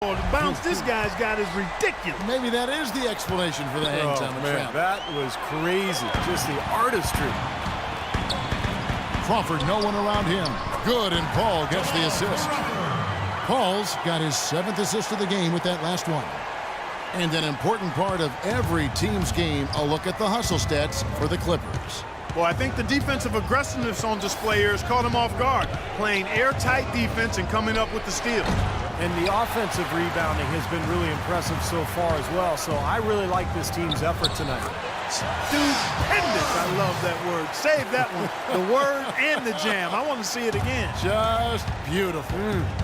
The bounce this guy's got is ridiculous. Maybe that is the explanation for the hangs on the trap. That was crazy. Just the artistry. Crawford, no one around him. Good, and Paul gets the assist. Paul's got his 7th assist of the game with that last one. And an important part of every team's game, a look at the hustle stats for the Clippers. Well, I think the defensive aggressiveness on display here has caught him off guard, playing airtight defense and coming up with the steal. And the offensive rebounding has been really impressive so far as well. So I really like this team's effort tonight. Stupendous. I love that word. Save that one. The word and the jam. I want to see it again. Just beautiful.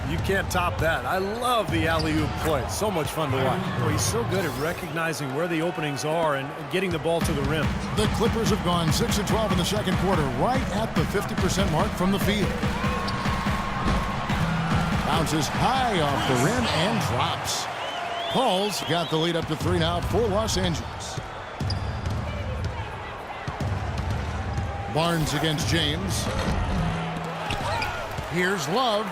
You can't top that. I love the alley-oop play. So much fun to watch. Oh, he's so good at recognizing where the openings are and getting the ball to the rim. The Clippers have gone 6 of 12 in the second quarter, right at the 50% mark from the field. Bounces high off the rim and drops. Paul's got the lead up to 3 now for Los Angeles. Barnes against James. Here's Love.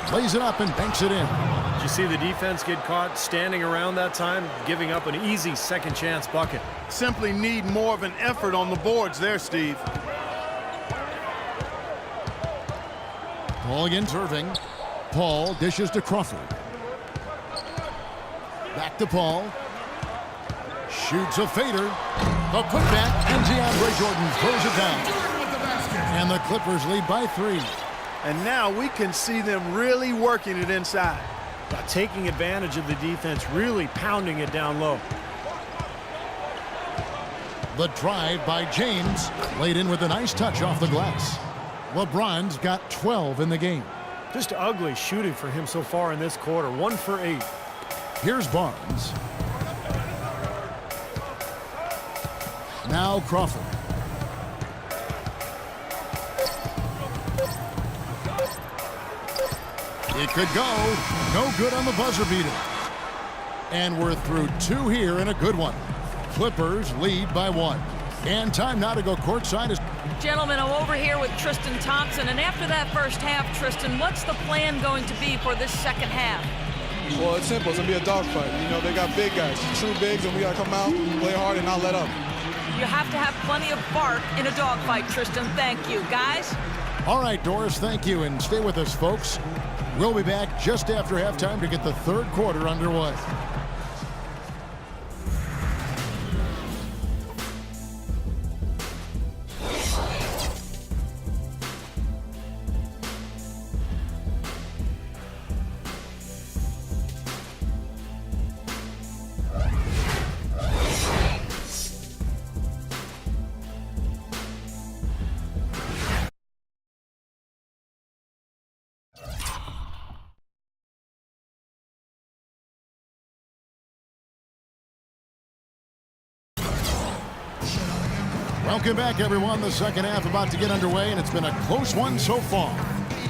Plays it up and banks it in. Did you see the defense get caught standing around that time, giving up an easy second chance bucket? Simply need more of an effort on the boards there, Steve. Paul against Irving. Paul dishes to Crawford. Back to Paul. Shoots a fader. The putback, and DeAndre Jordan throws it down. And the Clippers lead by 3. And now we can see them really working it inside. Taking advantage of the defense, really pounding it down low. The drive by James, laid in with a nice touch off the glass. LeBron's got 12 in the game. Just ugly shooting for him so far in this quarter. 1 for 8. Here's Barnes. Now Crawford. It could go. No good on the buzzer beater. And we're through 2 here in a good one. Clippers lead by 1. And time now to go courtside. Gentlemen, I'm over here with Tristan Thompson. And after that first half, Tristan, what's the plan going to be for this second half? Well, it's simple. It's going to be a dogfight. You know, they got big guys, true bigs, and we got to come out, play hard, and not let up. You have to have plenty of bark in a dogfight, Tristan. Thank you. Guys? All right, Doris, thank you. And stay with us, folks. We'll be back just after halftime to get the third quarter underway. Welcome back, everyone. The second half about to get underway, and it's been a close one so far.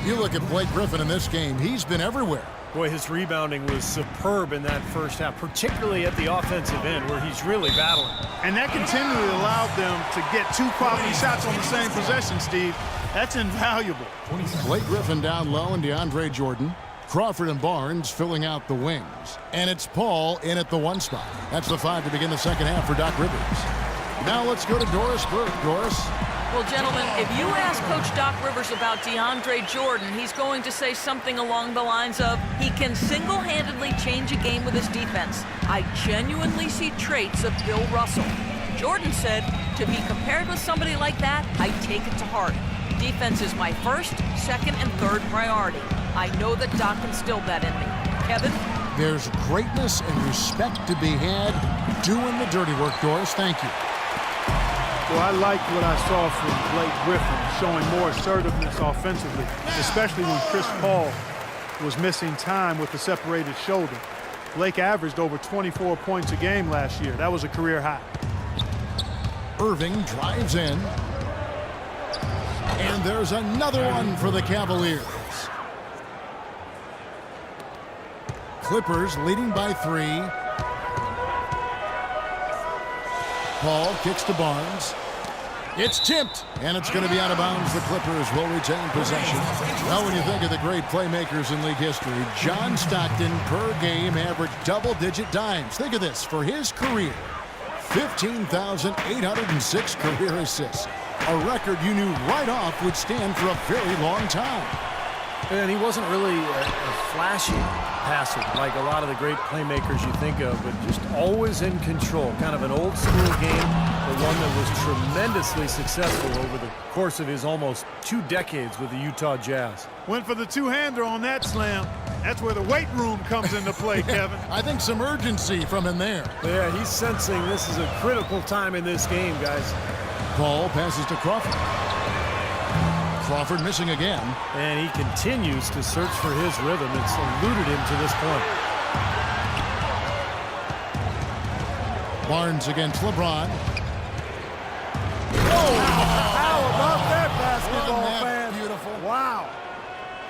You look at Blake Griffin in this game. He's been everywhere. Boy, his rebounding was superb in that first half, particularly at the offensive end where he's really battling. And that continually allowed them to get 2 quality shots on the same possession, Steve. That's invaluable. Blake Griffin down low and DeAndre Jordan. Crawford and Barnes filling out the wings. And it's Paul in at the 1 spot. That's the 5 to begin the second half for Doc Rivers. Now let's go to Doris Burke. Doris? Well, gentlemen, if you ask Coach Doc Rivers about DeAndre Jordan, he's going to say something along the lines of, he can single-handedly change a game with his defense. I genuinely see traits of Bill Russell. Jordan said, to be compared with somebody like that, I take it to heart. Defense is my first, second, and third priority. I know that Doc instilled that in me. Kevin? There's greatness and respect to be had doing the dirty work, Doris. Thank you. Well, I liked what I saw from Blake Griffin, showing more assertiveness offensively, especially when Chris Paul was missing time with the separated shoulder. Blake averaged over 24 points a game last year. That was a career high. Irving drives in. And there's another one for the Cavaliers. Clippers leading by 3. Paul kicks to Barnes. It's tipped, and it's going to be out of bounds. The Clippers will retain possession. Well, when you think of the great playmakers in league history, John Stockton per game averaged double-digit dimes. Think of this. For his career, 15,806 career assists. A record you knew right off would stand for a very long time. And he wasn't really a flashy passer like a lot of the great playmakers you think of, but just always in control. Kind of an old-school game, but one that was tremendously successful over the course of his almost 2 decades with the Utah Jazz. Went for the two-hander on that slam. That's where the weight room comes into play, Kevin. I think some urgency from him there. Yeah, he's sensing this is a critical time in this game, guys. Paul passes to Crawford. Crawford missing again. And he continues to search for his rhythm. It's eluded him to this point. Barnes against LeBron. How about that basketball, Wasn't that fan? beautiful? Wow.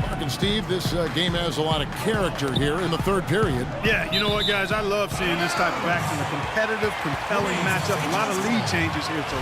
Mark and Steve, this game has a lot of character here in the third period. Yeah, you know what, guys? I love seeing this type of action. A competitive, compelling matchup. A lot of lead changes here. So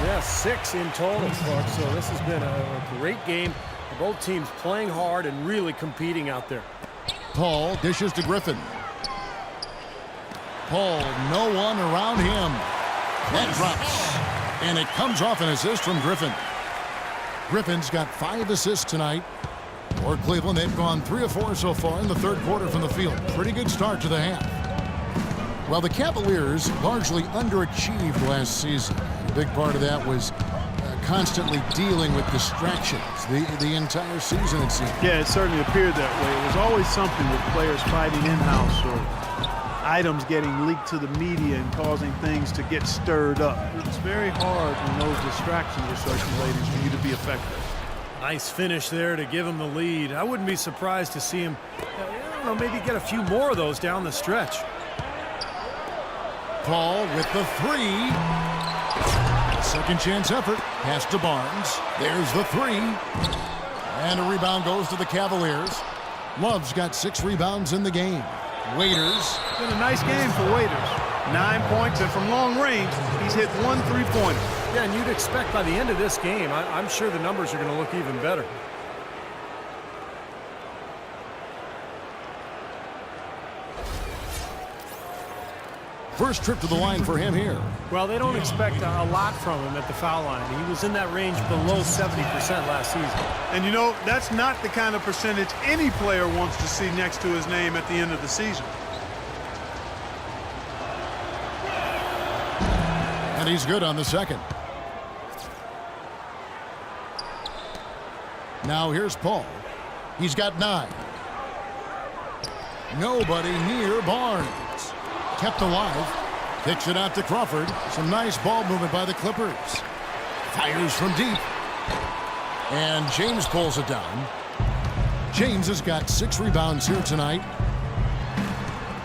Yeah, 6 in total, Clark. So this has been a great game. Both teams playing hard and really competing out there. Paul dishes to Griffin. Paul, no one around him. That drops. And it comes off an assist from Griffin. Griffin's got 5 assists tonight. For Cleveland, they've gone 3 of 4 so far in the third quarter from the field. Pretty good start to the half. Well, the Cavaliers largely underachieved last season. A big part of that was constantly dealing with distractions the entire season, it seemed. yeah, it certainly appeared that way. It was always something with players fighting in-house or items getting leaked to the media and causing things to get stirred up. It's very hard when those distractions are circulating for you to be effective. Nice finish there to give him the lead. I wouldn't be surprised to see him, I don't know, maybe get a few more of those down the stretch. Paul with the 3. Second chance effort. Pass to Barnes. There's the 3. And a rebound goes to the Cavaliers. Love's got 6 rebounds in the game. Waiters. Been a nice game for Waiters. 9 points, and from long range, he's hit 1 3-pointer. Yeah, and you'd expect by the end of this game, I'm sure the numbers are going to look even better. First trip to the line for him here. Well, they don't expect a lot from him at the foul line. He was in that range below 70% last season. And you know, that's not the kind of percentage any player wants to see next to his name at the end of the season. And he's good on the second. Now here's Paul. He's got 9. Nobody near Barnes. Kept alive. Kicks it out to Crawford. Some nice ball movement by the Clippers. Fires from deep. And James pulls it down. James has got 6 rebounds here tonight.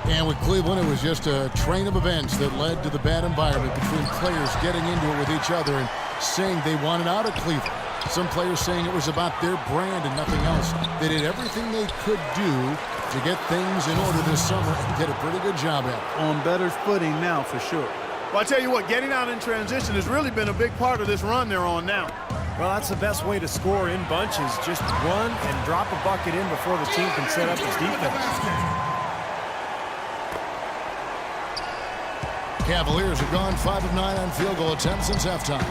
And with Cleveland, it was just a train of events that led to the bad environment between players getting into it with each other and saying they wanted out of Cleveland. Some players saying it was about their brand and nothing else. They did everything they could do to get things in order this summer and did a pretty good job at it. On better footing now, for sure. Well, I tell you what, getting out in transition has really been a big part of this run they're on now. Well, that's the best way to score in bunches. Just run and drop a bucket in before the team can set up its defense. Cavaliers have gone 5 of 9 on field goal attempts since halftime.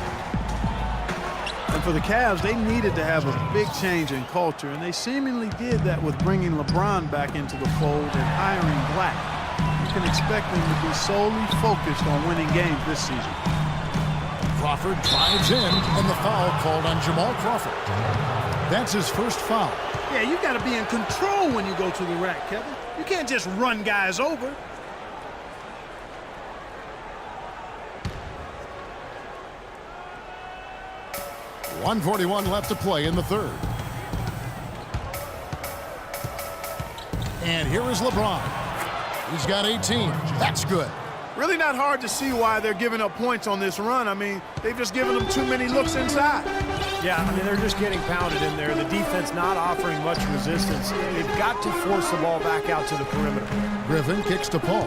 And for the Cavs, they needed to have a big change in culture, and they seemingly did that with bringing LeBron back into the fold and hiring Black. You can expect them to be solely focused on winning games this season. Crawford drives in, and the foul called on Jamal Crawford. That's his first foul. Yeah, you got to be in control when you go to the rack, Kevin. You can't just run guys over. .141 left to play in the third. And here is LeBron. He's got 18. That's good. Really not hard to see why they're giving up points on this run. I mean, they've just given them too many looks inside. Yeah, I mean, they're just getting pounded in there. The defense not offering much resistance. They've got to force the ball back out to the perimeter. Griffin kicks to Paul.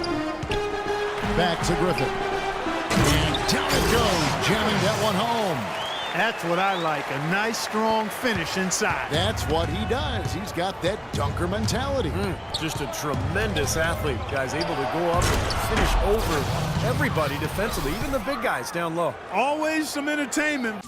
Back to Griffin. And down it goes, jamming that one home. That's what I like, a nice, strong finish inside. That's what he does. He's got that dunker mentality. Just a tremendous athlete. Guys able to go up and finish over everybody defensively, even the big guys down low. Always some entertainment.